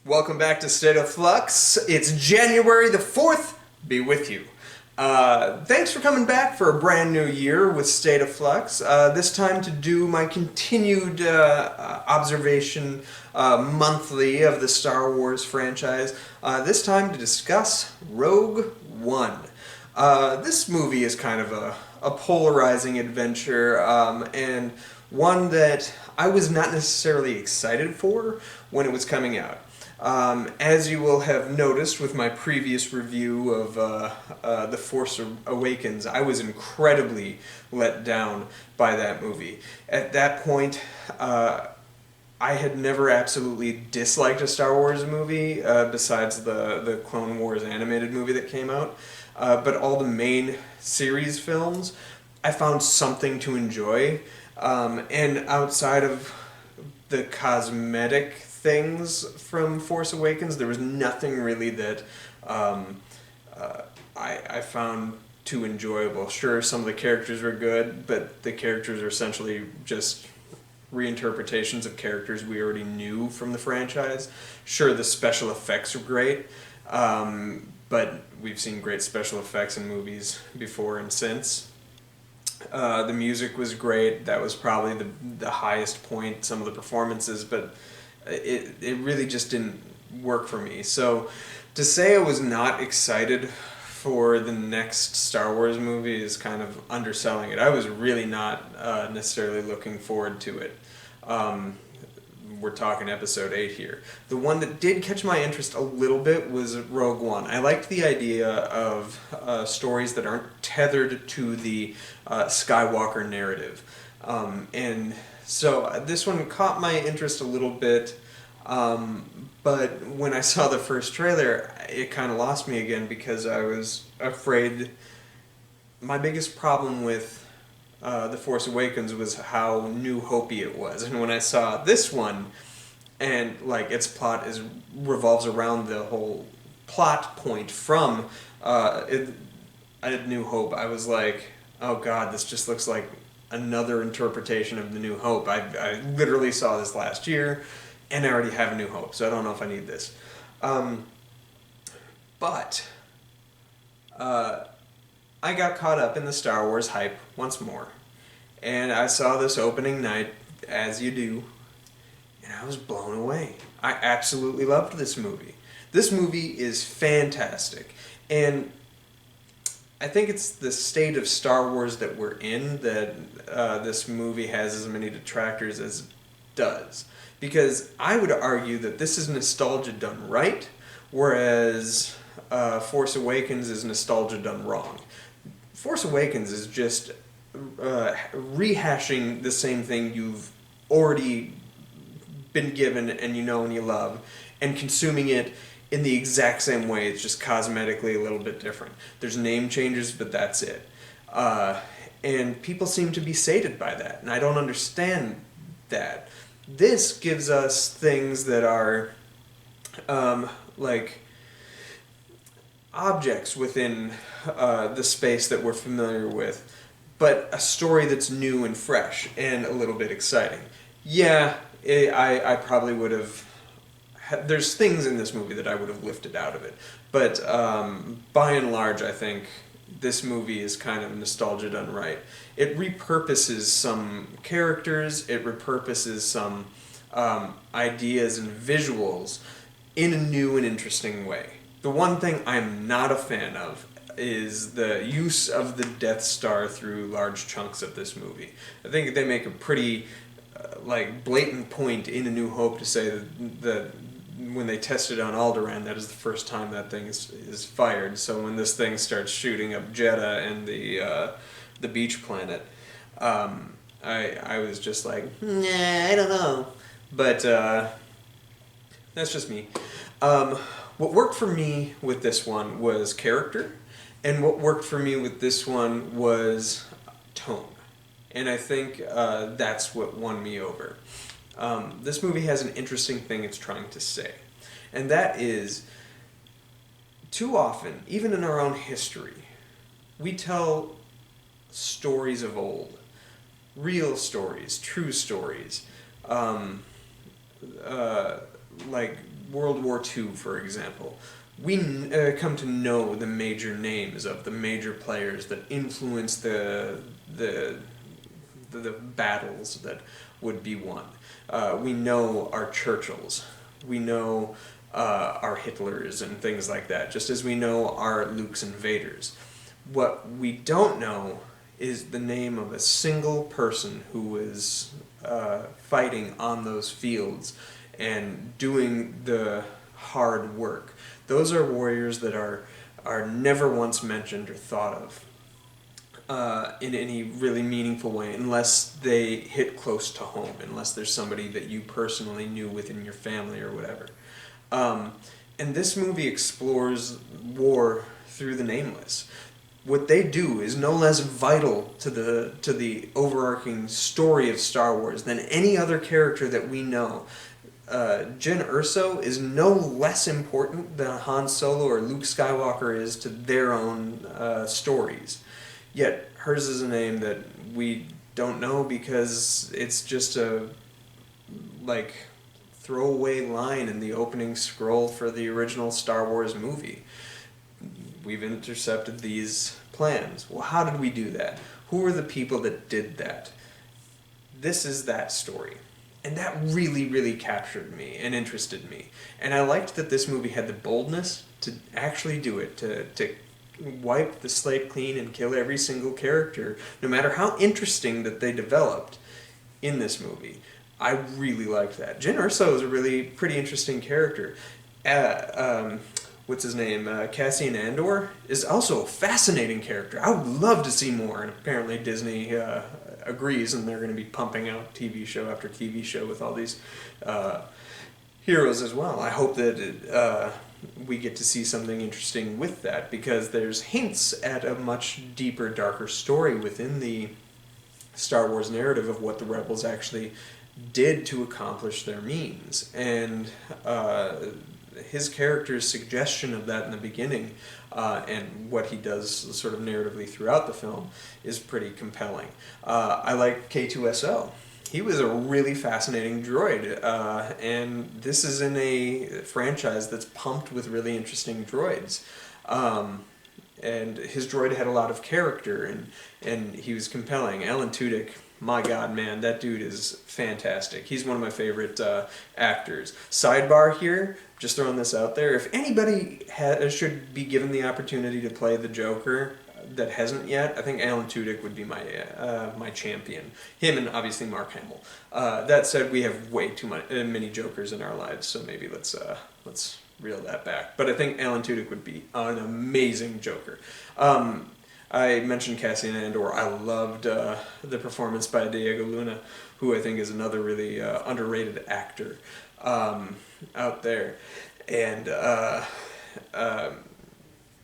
Welcome back to State of Flux. It's January the 4th. Be with you. Thanks for coming back for a brand new year with State of Flux. This time to do my continued observation monthly of the Star Wars franchise. This time to discuss Rogue One. This movie is kind of a polarizing adventure and one that I was not necessarily excited for when it was coming out. As you will have noticed with my previous review of The Force Awakens, I was incredibly let down by that movie. At that point, I had never absolutely disliked a Star Wars movie, besides the Clone Wars animated movie that came out. But all the main series films, I found something to enjoy. And outside of the cosmetic things from Force Awakens, there was nothing really that I found too enjoyable. Sure, some of the characters were good, but the characters are essentially just reinterpretations of characters we already knew from the franchise. Sure, the special effects are great, but we've seen great special effects in movies before and since. The music was great. That was probably the highest point, some of the performances, but it really just didn't work for me. So to say I was not excited for the next Star Wars movie is kind of underselling it. I was really not necessarily looking forward to it. We're talking episode 8 here. The one that did catch my interest a little bit was Rogue One. I liked the idea of stories that aren't tethered to the Skywalker narrative. And so this one caught my interest a little bit, but when I saw the first trailer, it kind of lost me again because I was afraid. My biggest problem with The Force Awakens was how New Hope-y it was, and when I saw this one, and like its plot revolves around the whole plot point from New Hope, I was like, oh god, this just looks like another interpretation of the New Hope. I literally saw this last year, and I already have a New Hope, so I don't know if I need this. But I got caught up in the Star Wars hype once more, and I saw this opening night, as you do, and I was blown away. I absolutely loved this movie. This movie is fantastic, and I think it's the state of Star Wars that we're in that this movie has as many detractors as it does. Because I would argue that this is nostalgia done right, whereas Force Awakens is nostalgia done wrong. Force Awakens is just rehashing the same thing you've already been given and you know and you love, and consuming it in the exact same way. It's just cosmetically a little bit different. There's name changes, but that's it. And people seem to be sated by that, and I don't understand that. This gives us things that are like objects within the space that we're familiar with, but a story that's new and fresh and a little bit exciting. Yeah, I probably would have... There's things in this movie that I would have lifted out of it, but by and large, I think this movie is kind of nostalgia done right. It repurposes some characters, it repurposes some ideas and visuals in a new and interesting way. The one thing I'm not a fan of is the use of the Death Star through large chunks of this movie. I think they make a pretty blatant point in A New Hope to say that when they tested on Alderaan, that is the first time that thing is fired. So when this thing starts shooting up Jeddah and the beach planet, I was just like, nah, I don't know. But that's just me. What worked for me with this one was character, and what worked for me with this one was tone. And I think that's what won me over. This movie has an interesting thing it's trying to say, and that is, too often, even in our own history, we tell stories of old, real stories, true stories, like World War II, for example, we come to know the major names of the major players that influence the battles that would be won. We know our Churchills. We know our Hitlers and things like that, just as we know our Lukes and Vaders. What we don't know is the name of a single person who was fighting on those fields and doing the hard work. Those are warriors that are never once mentioned or thought of in any really meaningful way, unless they hit close to home, unless there's somebody that you personally knew within your family or whatever. And this movie explores war through the nameless. What they do is no less vital to the overarching story of Star Wars than any other character that we know. Jyn Erso is no less important than Han Solo or Luke Skywalker is to their own stories. Yet hers is a name that we don't know because it's just a throwaway line in the opening scroll for the original Star Wars movie. We've intercepted these plans. Well, how did we do that? Who were the people that did that? This is that story. And that really, really captured me and interested me. And I liked that this movie had the boldness to actually do it, to wipe the slate clean and kill every single character, no matter how interesting that they developed in this movie. I really liked that. Jyn Erso is a really pretty interesting character. What's his name? Cassian Andor is also a fascinating character. I would love to see more, and apparently Disney agrees, and they're going to be pumping out TV show after TV show with all these heroes as well. I hope that we get to see something interesting with that, because there's hints at a much deeper, darker story within the Star Wars narrative of what the Rebels actually did to accomplish their means. And his character's suggestion of that in the beginning, and what he does sort of narratively throughout the film, is pretty compelling. I like K2SO. He was a really fascinating droid, and this is in a franchise that's pumped with really interesting droids. And his droid had a lot of character, and he was compelling. Alan Tudyk, my God, man, that dude is fantastic. He's one of my favorite actors. Sidebar here, just throwing this out there, if anybody should be given the opportunity to play the Joker that hasn't yet, I think Alan Tudyk would be my champion. Him and obviously Mark Hamill. That said, we have way too many Jokers in our lives, so maybe let's reel that back. But I think Alan Tudyk would be an amazing Joker. I mentioned Cassian Andor. I loved the performance by Diego Luna, who I think is another really underrated actor out there. And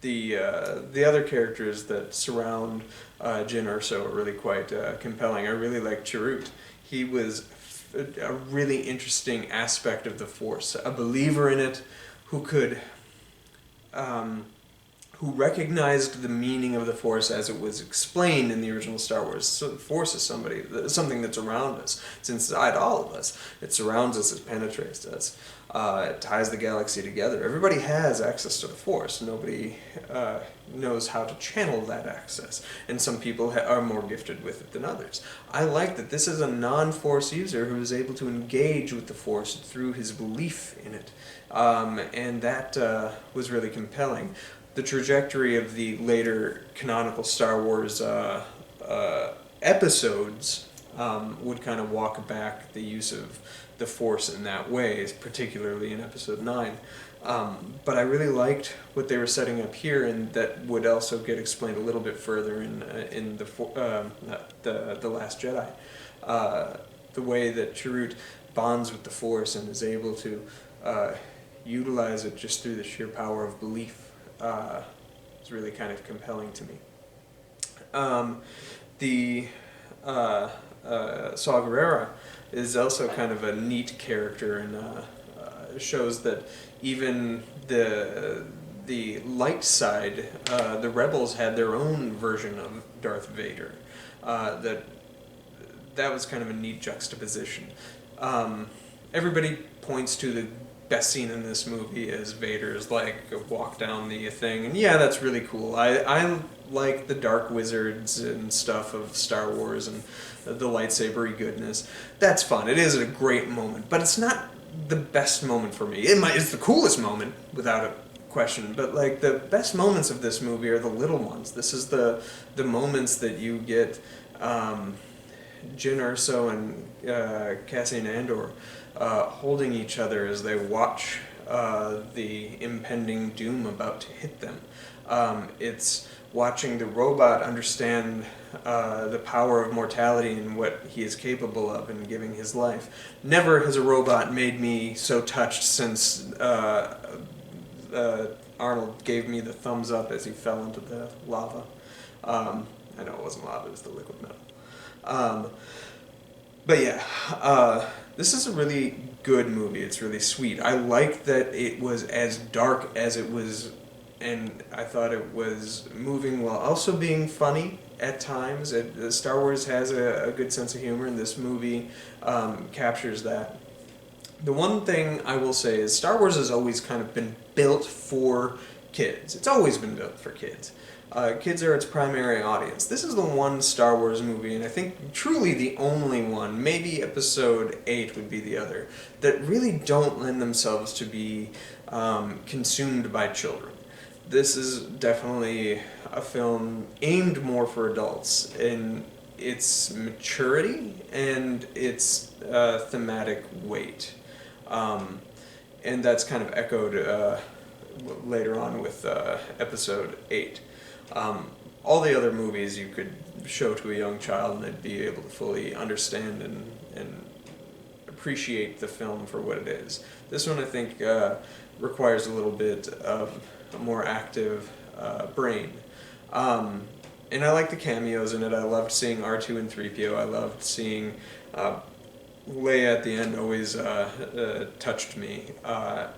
the other characters that surround Jyn Erso are really quite compelling. I really like Chirrut. He was a really interesting aspect of the Force, a believer in it, who could who recognized the meaning of the Force as it was explained in the original Star Wars. So the Force is something that's around us. It's inside all of us. It surrounds us. It penetrates us. It ties the galaxy together. Everybody has access to the Force. Nobody knows how to channel that access. And some people are more gifted with it than others. I like that this is a non-Force user who is able to engage with the Force through his belief in it. And that was really compelling. The trajectory of the later canonical Star Wars episodes would kind of walk back the use of the Force in that way, particularly in Episode 9. But I really liked what they were setting up here, and that would also get explained a little bit further in the Last Jedi. The way that Chirrut bonds with the Force and is able to utilize it just through the sheer power of belief. It's really kind of compelling to me. Saw Gerrera is also kind of a neat character, and shows that even the light side, the Rebels had their own version of Darth Vader. That was kind of a neat juxtaposition. Everybody points to best scene in this movie is Vader's like walk down the thing, and yeah, that's really cool. I like the dark wizards and stuff of Star Wars and the lightsabery goodness. That's fun. It is a great moment, but it's not the best moment for me. It's the coolest moment without a question, but like the best moments of this movie are the little ones. This is the moments that you get. Jyn Erso and Cassian Andor holding each other as they watch the impending doom about to hit them. It's watching the robot understand the power of mortality and what he is capable of in giving his life. Never has a robot made me so touched since Arnold gave me the thumbs up as he fell into the lava. I know it wasn't lava, it was the liquid metal. But yeah, this is a really good movie. It's really sweet. I like that it was as dark as it was, and I thought it was moving while also being funny at times. Star Wars has a good sense of humor, and this movie captures that. The one thing I will say is Star Wars has always kind of been built for kids. It's always been built for kids. Kids are its primary audience. This is the one Star Wars movie, and I think truly the only one, maybe Episode 8 would be the other, that really don't lend themselves to be consumed by children. This is definitely a film aimed more for adults in its maturity and its thematic weight. And that's kind of echoed later on with Episode 8. All the other movies you could show to a young child and they'd be able to fully understand and appreciate the film for what it is. This one I think requires a little bit of a more active brain. And I like the cameos in it. I loved seeing R2 and 3PO. I loved seeing Leia at the end always touched me,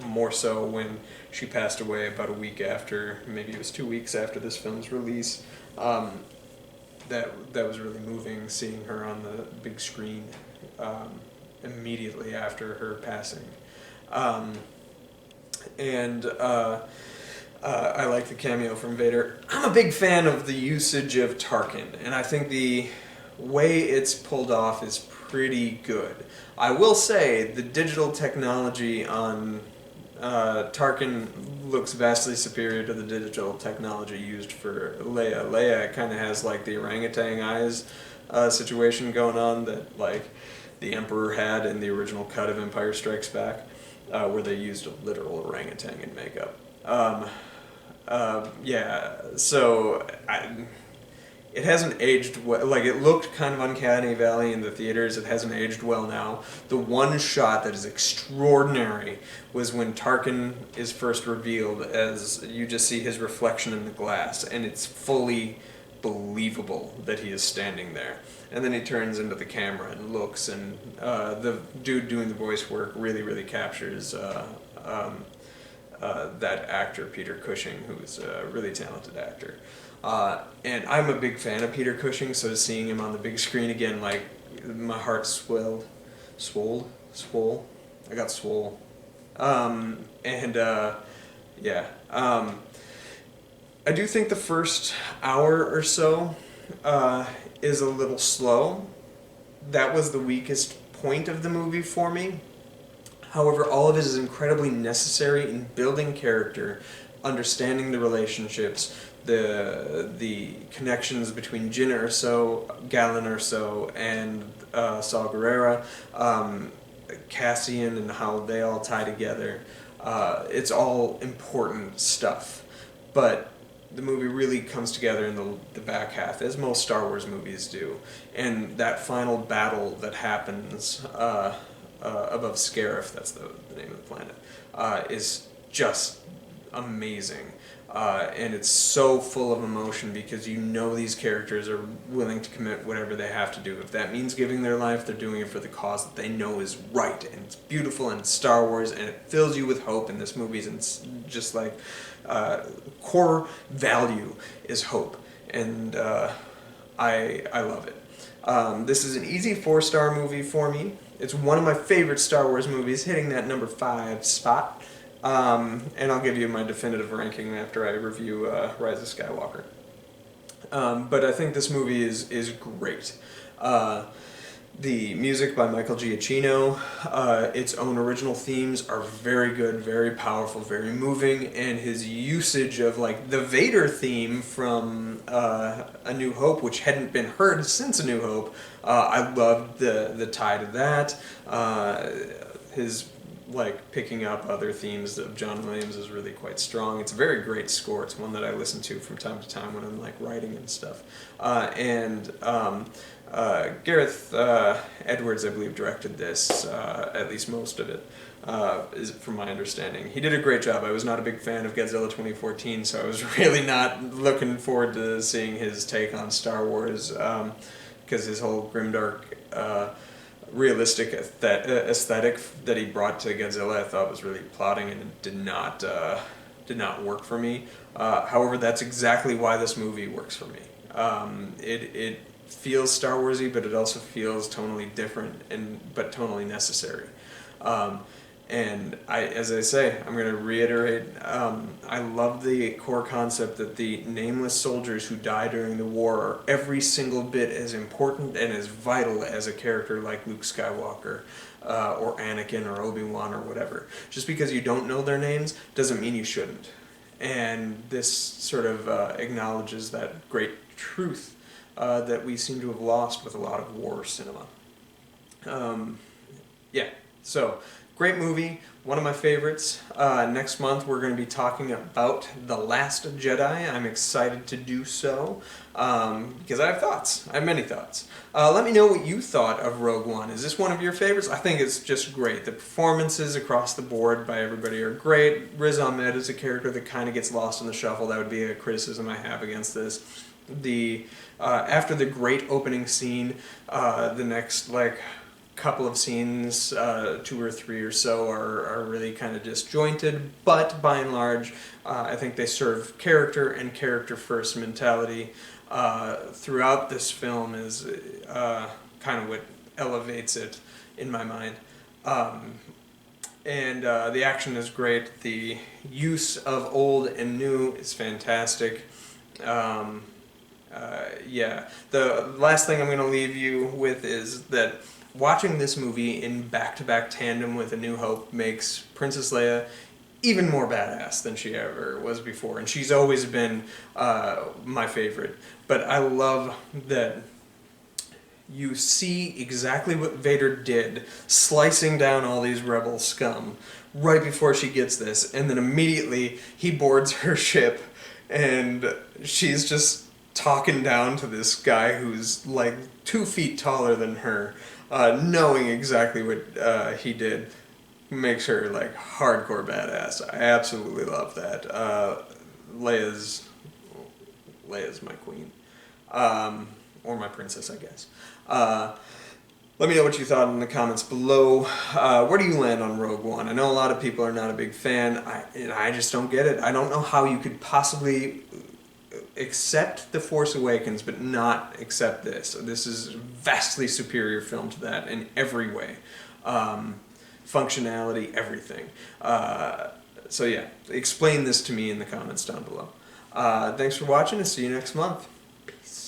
more so when she passed away about a week after, maybe it was 2 weeks after this film's release. That was really moving, seeing her on the big screen immediately after her passing. I like the cameo from Vader. I'm a big fan of the usage of Tarkin, and I think the way it's pulled off is pretty good. I will say the digital technology on Tarkin looks vastly superior to the digital technology used for Leia. Leia kind of has like the orangutan eyes situation going on that like the Emperor had in the original cut of Empire Strikes Back, where they used a literal orangutan in makeup. It hasn't aged well. Like, it looked kind of Uncanny Valley in the theaters. It hasn't aged well now. The one shot that is extraordinary was when Tarkin is first revealed, as you just see his reflection in the glass, and it's fully believable that he is standing there. And then he turns into the camera and looks, and the dude doing the voice work really, really captures that actor, Peter Cushing, who's a really talented actor. And I'm a big fan of Peter Cushing, so seeing him on the big screen again, like, my heart swole. I got swole. I do think the first hour or so is a little slow. That was the weakest point of the movie for me. However, all of it is incredibly necessary in building character, understanding the relationships, the connections between Jyn Erso, Galen Erso, and Saw Gerrera, Cassian, and how they all tie together. It's all important stuff, but the movie really comes together in the back half, as most Star Wars movies do. And that final battle that happens above Scarif, that's the name of the planet, is just amazing. And it's so full of emotion because you know these characters are willing to commit whatever they have to do. If that means giving their life, they're doing it for the cause that they know is right. And it's beautiful, and it's Star Wars, and it fills you with hope. And this movie's just like core value is hope, and I love it. This is an easy 4-star movie for me. It's one of my favorite Star Wars movies, hitting that number 5 spot. And I'll give you my definitive ranking after I review Rise of Skywalker. But I think this movie is great. The music by Michael Giacchino, its own original themes are very good, very powerful, very moving, and his usage of like the Vader theme from A New Hope, which hadn't been heard since A New Hope, I loved the tie to that. His like picking up other themes of John Williams is really quite strong. It's a very great score. It's one that I listen to from time to time when I'm like writing and stuff. Gareth Edwards, I believe, directed this, at least most of it, is from my understanding. He did a great job. I was not a big fan of Godzilla 2014, so I was really not looking forward to seeing his take on Star Wars, because his whole grimdark, realistic aesthetic that he brought to Godzilla, I thought was really plotting, and it did not work for me. However, that's exactly why this movie works for me. It feels Star Warsy, but it also feels tonally different but tonally necessary. And as I say, I'm going to reiterate, I love the core concept that the nameless soldiers who die during the war are every single bit as important and as vital as a character like Luke Skywalker, or Anakin, or Obi-Wan, or whatever. Just because you don't know their names doesn't mean you shouldn't. And this sort of acknowledges that great truth that we seem to have lost with a lot of war cinema. So great movie, one of my favorites. Next month we're going to be talking about The Last Jedi. I'm excited to do so because I have thoughts. I have many thoughts. Let me know what you thought of Rogue One. Is this one of your favorites? I think it's just great. The performances across the board by everybody are great. Riz Ahmed is a character that kind of gets lost in the shuffle. That would be a criticism I have against this. After the great opening scene, the next couple of scenes, 2 or 3 or so, are really kind of disjointed, but by and large, I think they serve character and character first mentality throughout this film is kind of what elevates it in my mind. And the action is great. The use of old and new is fantastic. The last thing I'm going to leave you with is that watching this movie in back-to-back tandem with A New Hope makes Princess Leia even more badass than she ever was before. And she's always been my favorite. But I love that you see exactly what Vader did, slicing down all these rebel scum right before she gets this. And then immediately he boards her ship and she's just talking down to this guy who's like 2 feet taller than her, knowing exactly what he did. Makes her like hardcore badass. I absolutely love that. Leia's my queen, or my princess, I guess. Let me know what you thought in the comments below. Where do you land on Rogue One? I know a lot of people are not a big fan. I just don't get it. I don't know how you could possibly accept The Force Awakens but not accept this. This is a vastly superior film to that in every way. Functionality, everything. So yeah, explain this to me in the comments down below. Thanks for watching, and see you next month. Peace.